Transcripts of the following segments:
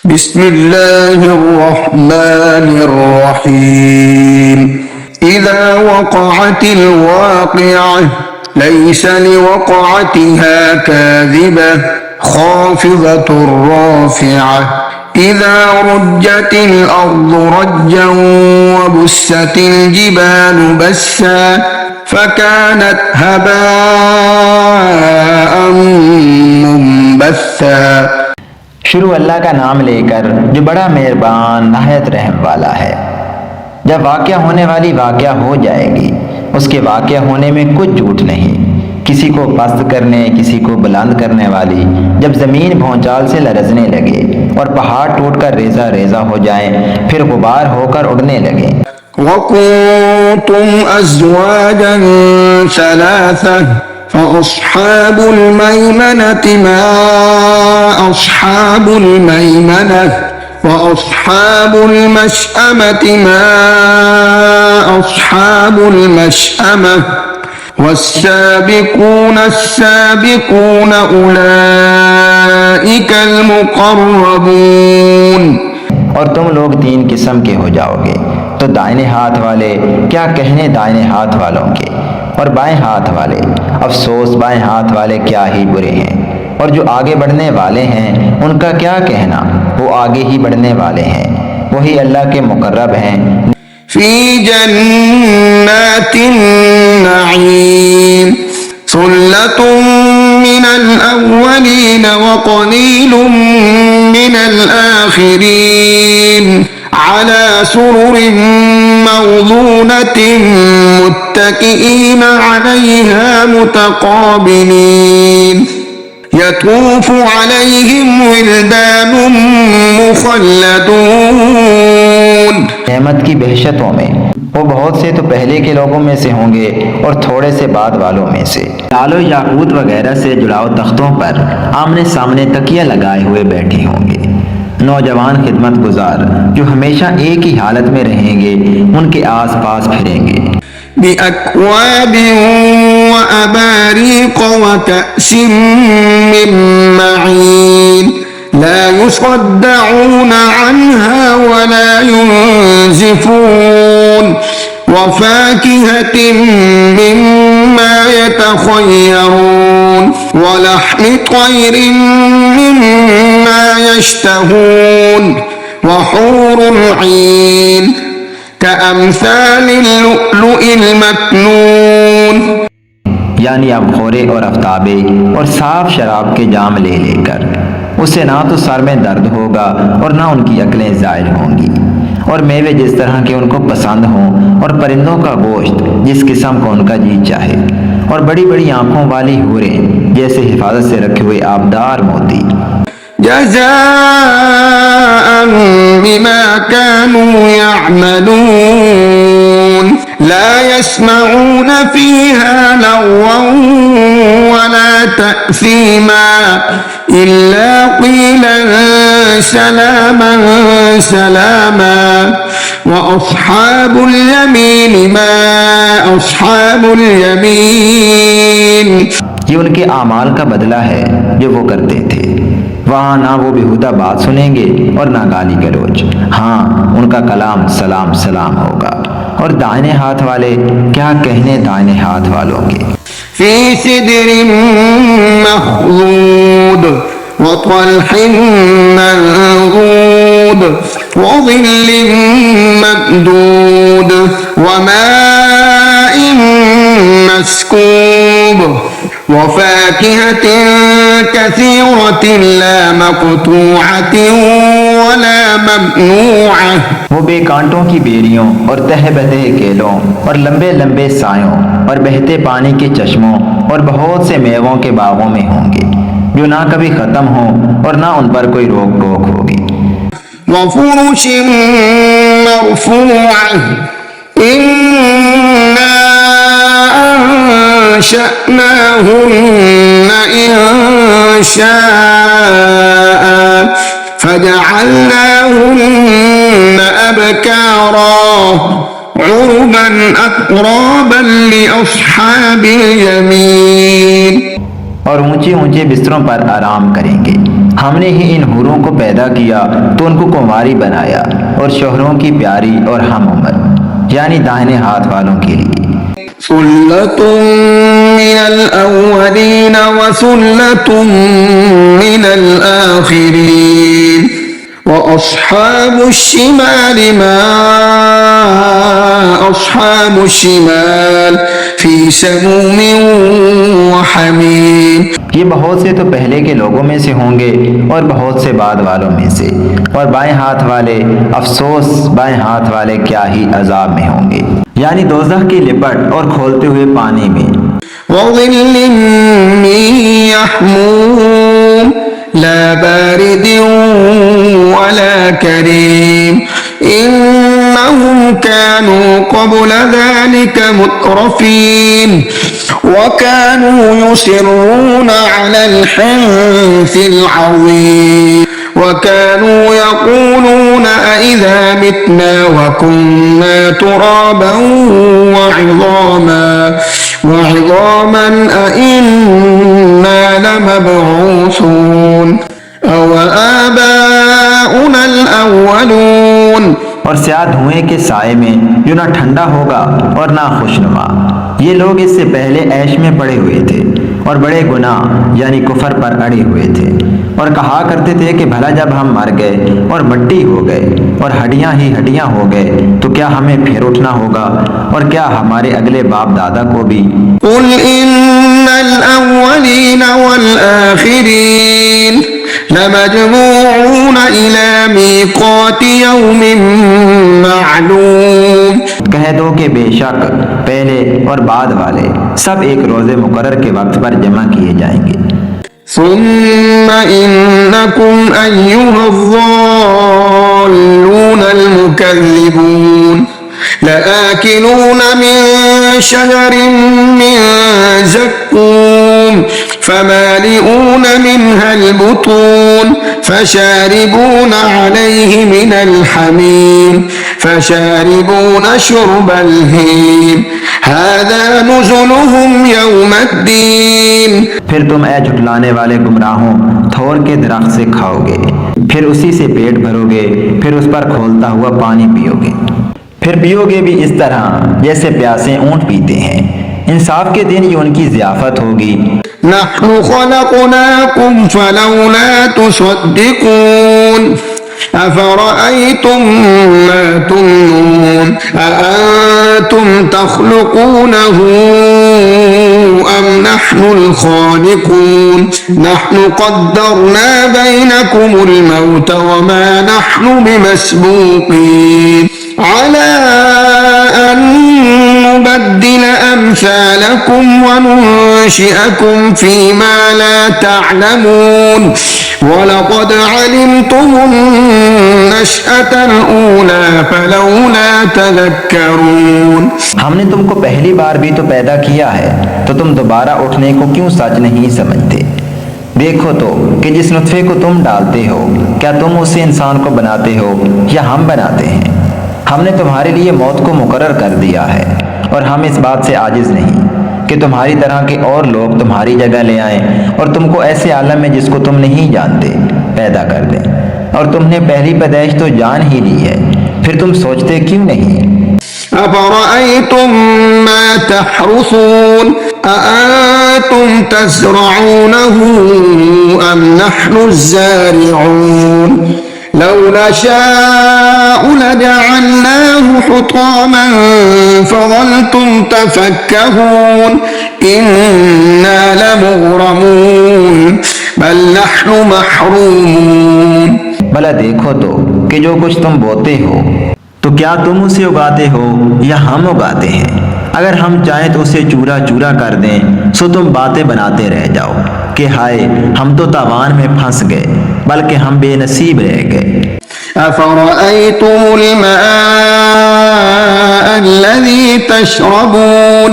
बिस्मिल्लाहिर्रहमानिर्रहीम। इज़ा वक़अतिल वाक़िअह लैसा लिवक़अतिहा काज़िबह ख़ाफ़िज़तुर राफ़िअह। इज़ा रुज्जतिल अर्ज़ु रज्जन व बुस्सतिल जिबालु बस्सा फ़कानत हबाअन मुंबस्सा। शुरू अल्लाह का नाम लेकर जो बड़ा मेहरबान नहायत रहम वाला है। जब वाक़या होने वाली वाक़या हो जाएगी, उसके वाक़या होने में कुछ झूठ नहीं। किसी को पस्त करने, किसी को बुलंद करने वाली जब ज़मीन भौचाल से लरज़ने लगे और पहाड़ टूटकर रेज़ा रेज़ा हो जाए, फिर गुबार होकर उड़ने लगे। वकुंतुम अज़वाजन सलासा फ़अस्हाबुल मैमनति मा अस्हाबुल मैमनह व अस्हाबुल मशअमति मा अस्हाबुल मशअमह वस्साबिकून अस्साबिकून उलाइकल मुक़र्रबून। और तुम लोग तीन किस्म के हो जाओगे, तो दाहिने हाथ वाले क्या कहने दाहिने हाथ वालों के, और बाएं हाथ वाले अफसोस बाएं हाथ वाले क्या ही बुरे हैं। और जो आगे बढ़ने वाले हैं उनका क्या कहना, वो आगे ही बढ़ने वाले हैं, वही अल्लाह के मुकर्रब हैं। फी जन्नातिन नईम सुल्लतुम मिनल अव्वलीन व क़लीलुम मिनल आखिरीन अला सुरुरिन मौज़ूनतिन मुत्तकिईन अलैहा मुतक़ाबिलीन यतूफ़ु अलैहिम विल्दानुम मुख़ल्लदून। नेमत की बहशतों में वो बहुत से तो पहले के लोगों में से होंगे और थोड़े से बाद वालों में से। लालो याकूत वगैरह से जुड़ाव तख्तों पर आमने सामने तकिया लगाए हुए बैठे होंगे। नौजवान खिदमत गुजार जो हमेशा एक ही हालत में रहेंगे, उनके आस पास फिरेंगे। बिअक्वाबिन व अबारीक़ व कअसिन मिन मईन ला युसद्दऊन अन्हा व ला युनज़िफून व फ़ाकिहतिन मिम्मा यतख़य्यरून व लहमि तयरिन मिम्मा यश्तहून व हूरुल ईन कअम्सालिल लुअलुइल मकनून। यानी अबखोरे और आफ्ताबे और साफ शराब के जाम ले लेकर उससे ना तो सर में दर्द होगा और ना उनकी अक्लें ज़ायल होंगी। और मेवे जिस तरह के उनको पसंद हों, और परिंदों का गोश्त जिस किस्म को उनका जी चाहे, और बड़ी बड़ी आंखों वाली हूरें जैसे हिफाजत से रखे हुए आबदार मोती। जज़ाअन बिमा कानू यअमलून ला यस्मऊन फीहा लग़वन वला तअसीमा इल्ला क़ीलन सलामन सलामा व अस्हाबुल यमीन मा अस्हाबुल यमीन। ये उनके आमाल का बदला है जो वो करते थे। वहाँ ना वो बेहुदा बात सुनेंगे और ना गाली गलौज। हाँ, उनका कलाम सलाम सलाम होगा। और दाहिने हाथ वाले क्या कहने दाहिने हाथ वालों के। फी सिदरिन मख़्ज़ूद व तल्हिन मंज़ूद व ज़िल्लिन ममदूद व माइन मस्कूब व फ़ाकिहतिन कसीरतिन ला मक़तूअतिन व ला ममनूअह। वो बेकांटों की बेरियों और तह बतह केलों और लंबे लंबे सायों और बहते पानी के चश्मों और बहुत से मेवों के बागों में होंगे, जो ना कभी खत्म हो और ना उन पर कोई रोक टोक होगी। व फ़ुरुशिन मरफ़ूअह इन्ना अंशअनाहुन्न इंशाअ फजअलनाहुन्न अबकारा उरुबन अतराबन लिअस्हाबिल यमीन। और ऊंचे ऊंचे बिस्तरों पर आराम करेंगे। हमने ही इन हूरों को पैदा किया तो उनको कुंवारी बनाया और शोहरों की प्यारी और हम उम्र, यानी दाहिने हाथ वालों के लिए। सुल्लतुम मिनल अव्वलीन व सुल्लतुम मिनल आखिरीन व अस्हाबुश शिमाल मा अस्हाबुश शिमाल फी समूमिन व हमीम। ये बहुत से तो पहले के लोगों में से होंगे और बहुत से बाद वालों में से, और बाएं हाथ वाले अफसोस बाएं हाथ वाले क्या ही अजाब में होंगे, यानी दोज़ख की लिपट और खोलते हुए पानी में। वज़िल्लिम मिन यहमूम ला बारिदिन वला करीम इन्नहुम कानू क़ब्ल ज़ालिका मुत्रफीन वकानू युसिर्रून अलल हिन्सिल अज़ीम वकानू यक़ूलून अइज़ा मितना वकुन्ना तुराबन वइज़ामन अइन्ना लमबऊसून अव आबाउनल अव्वलून। और स्याह धुएं के साए में जो ना ठंडा होगा और ना खुशनुमा। ये लोग इससे पहले ऐश में पड़े हुए थे और बड़े गुनाह यानी कुफर पर अड़े हुए थे, और कहा करते थे कि भला जब हम मर गए और मिट्टी हो गए और हड्डियां ही हड्डियां हो गए तो क्या हमें फिर उठना होगा, और क्या हमारे अगले बाप दादा को भी। कुल इन्नल अव्वलीन वल आखिरीन लमजमूऊन इला मीक़ाति यौमिन मालूम। कह दो कि बेशक पहले और बाद वाले सब एक रोजे मुकर्रर के वक्त पर जमा किए जाएंगे। सुम्मा इन्नकुम अय्युहज़्ज़ाल्लूनल मुकज़्ज़िबून लआकिलून मिन शजरिन मिन ज़क्कूम फमालिऊन मिनहल बुतून फशारिबून अलैहि मिनल हमीम फशारिबून शुर्बल हीम हाज़ा नुज़ुलुहुम यौमद्दीन। फिर तुम ऐ झुटलाने वाले गुमराहों थोर के दरख्त से खाओगे, फिर उसी से पेट भरोगे, फिर उस पर खोलता हुआ पानी पियोगे, फिर पियोगे भी इस तरह जैसे प्यासे ऊंट पीते हैं। इंसाफ के दिन ये उनकी ज़ियाफत होगी। नहनु खलक़नाकुम फलौला तुसद्दिक़ून अफ़रअयतुम मा तुमनून अअंतुम तख़्लुक़ूनहु अम नहनुल ख़ालिक़ून नहनु क़द्दरना बैनकुमुल मौत वमा नहनु बिमस्बूक़ीन अला अन नुबद्दिल अम्सालकुम वनुनशिअकुम फ़ीमा ला तअलमून वलक़द अलिमतुमुन नशअतल ऊला फलौला तज़क्करून। हमने तुमको पहली बार भी तो पैदा किया है, तो तुम दोबारा उठने को क्यों सच नहीं समझते? देखो तो कि जिस नुत्फे को तुम डालते हो क्या तुम उसे इंसान को बनाते हो या हम बनाते हैं? हमने तुम्हारे लिए मौत को मुकर्रर कर दिया है, और हम इस बात से आजिज नहीं कि तुम्हारी तरह के और लोग तुम्हारी जगह ले आएं और तुमको ऐसे आलम में जिसको तुम नहीं जानते पैदा कर दें। और तुमने पहली पैदाइश तो जान ही ली है, फिर तुम सोचते क्यों नहीं? अफ़रअयतुम मा तहरुसून अअंतुम तज़रऊनहु अम नहनुज़्ज़ारिऊन लौ नशाअ लजअलनाहु हुतामन फज़ल्तुम तफ़क्कहून इन्ना लमुग़रमून बल नहनु महरूमून। भला देखो तो कि जो कुछ तुम बोते हो तो क्या तुम उसे उगाते हो या हम उगाते हैं? अगर हम चाहें तो उसे चूरा चूरा कर दें, सो तुम बातें बनाते रह जाओ कि हाय हम तो तावान में फंस गए, बल्कि हम बेनसीब रह गए। अफ़रअयतुमुल माअ अल्लज़ी तशरबून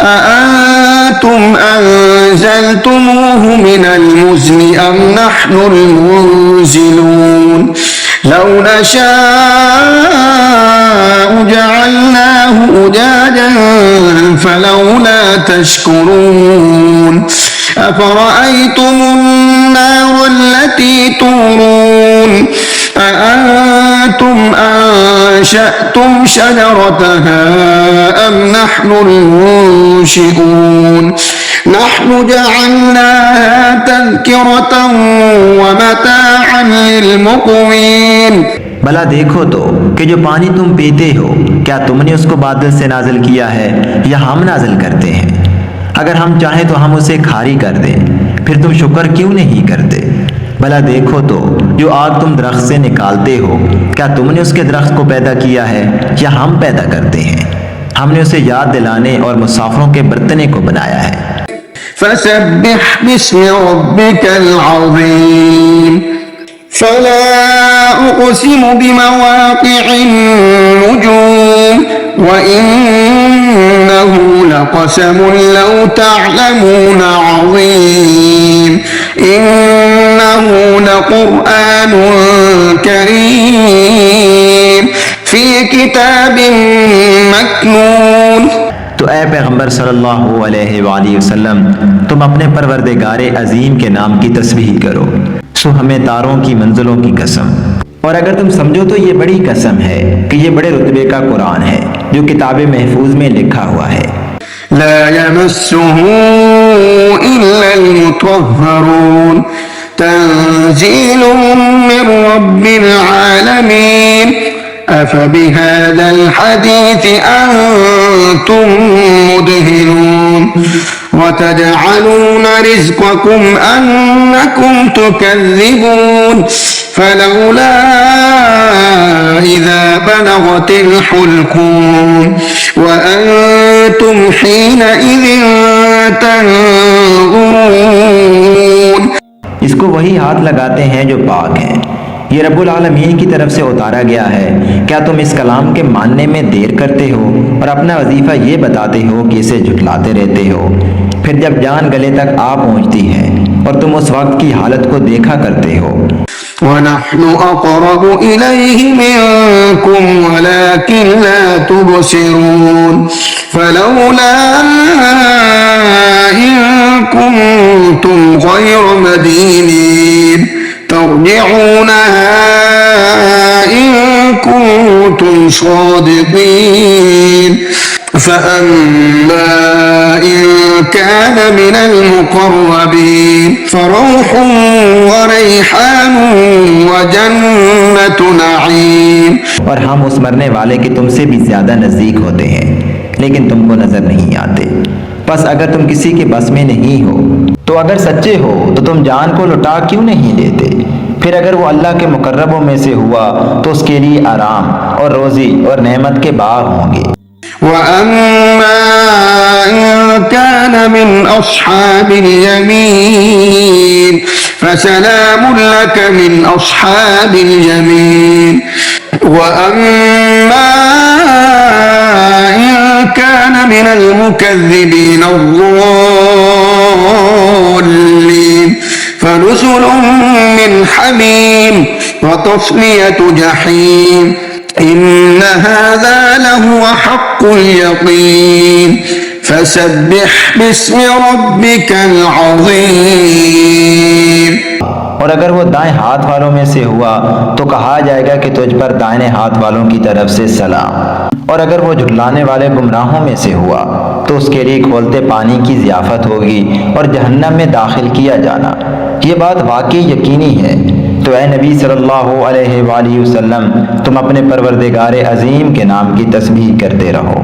अअंतुम अंज़लतुमूहु मिनल मुज़्नि अम नहनुल मुनज़िलून लौ नशाअ जअलनाहु उजाजन फलौला तशकुरून अफ़रअयतुमुन नार التي تورون أأنتم أنشأتم شجرتها أم نحن المنشئون نحن جعلناها تذكرة ومتاعا للمقوين। भला देखो तो कि जो पानी तुम पीते हो क्या तुमने उसको बादल से नाजिल किया है या हम नाजिल करते हैं? अगर हम चाहें तो हम उसे खारी कर दें, फिर तुम शुक्र क्यों नहीं करते? भला देखो तो जो आग तुम दरख्त से निकालते हो क्या तुमने उसके दरख्त को पैदा किया है या हम पैदा करते हैं? हमने उसे याद दिलाने और मुसाफिरों के बरतने को बनाया है। फसब्बिह बिस्मि रब्बिकल अज़ीम फला उक़सिमु बिमवाक़िअन नुजूम व इन्नहु लक़समुन लौ तअलमून अज़ीम इन्नहु लक़ुरआनुन करीम फ़ी किताबिन मकनून। तो ए पैगंबर सल्लल्लाहु अलैहि वसल्लम तुम अपने परवरदिगारे अजीम के नाम की तस्बीह करो, सो हमें तारों की मंजिलों की कसम। और अगर तुम समझो तो ये बड़ी कसम है कि ये बड़े रुतबे का कुरान है जो किताब महफूज में लिखा हुआ है। ला यमस्सुहु इल्लल मुतहहरून तंजीलुम मिर रब्बिल आलमीन अफबिहाज़ल हदीस अंतुम मुदहिनून वतजअलून रिज़्क़कुम अन्नकुम तुकज़्ज़िबून फलौला इज़ा बलगतिल हुल्क़ूम वअंतुम हीनइज़िन तंज़ुरून। इसको वही हाथ लगाते हैं जो पाक हैं, ये रब्बुल आलमीन की तरफ से उतारा गया है। क्या तुम इस कलाम के मानने में देर करते हो और अपना वजीफा ये बताते हो कि इसे झुठलाते रहते हो? फिर जब जान गले तक आ पहुंचती है और तुम उस वक्त की हालत को देखा करते हो। वनहनु अक़रबु इलैहि मिनकुम वलाकिन ला तुबसिरून फलौला इन कुंतुम गैर मदीनीन तर्जिऊनहा इन कुंतुम सादिकीन फअम्मा इन कान मिनल मुक़र्रबीन फरौह व रैहान व जन्नतु नईम। और हम उस मरने वाले के तुमसे भी ज्यादा नजदीक होते हैं लेकिन तुमको नजर नहीं आते। बस अगर तुम किसी के बस में नहीं हो तो अगर सच्चे हो तो तुम जान को लुटा क्यों नहीं लेते? फिर अगर वो अल्लाह के मुकर्रबों में से हुआ तो उसके लिए आराम और रोजी और नेमत के बाग होंगे। वअम्मा इन कान मिन अस्हाबिल यमीन फसलामुन लक मिन अस्हाबिल यमीन वअम्मा इन कान मिनल मुकज़्ज़िबीन अज़्ज़ालिमीन फनुज़ुलुम मिन हमीम व तस्लियतु जहीम इन्न हाज़ा लहुव हक़्क़ुल यक़ीन फसब्बिह बिस्मि रब्बिकल अज़ीम। और अगर वो दाएं हाथ वालों में से हुआ तो कहा जाएगा कि तुझ पर दाहिने हाथ वालों की तरफ से सलाम। और अगर वो झुठलाने वाले गुमराहों में से हुआ तो उसके लिए खोलते पानी की ज़ियाफ़त होगी और जहन्नम में दाखिल किया जाना। ये बात वाकई यकीनी है। तो ए नबी सल्लल्लाहु अलैहि वसल्लम तुम अपने परवरदिगार अजीम के नाम की तस्बीह करते रहो।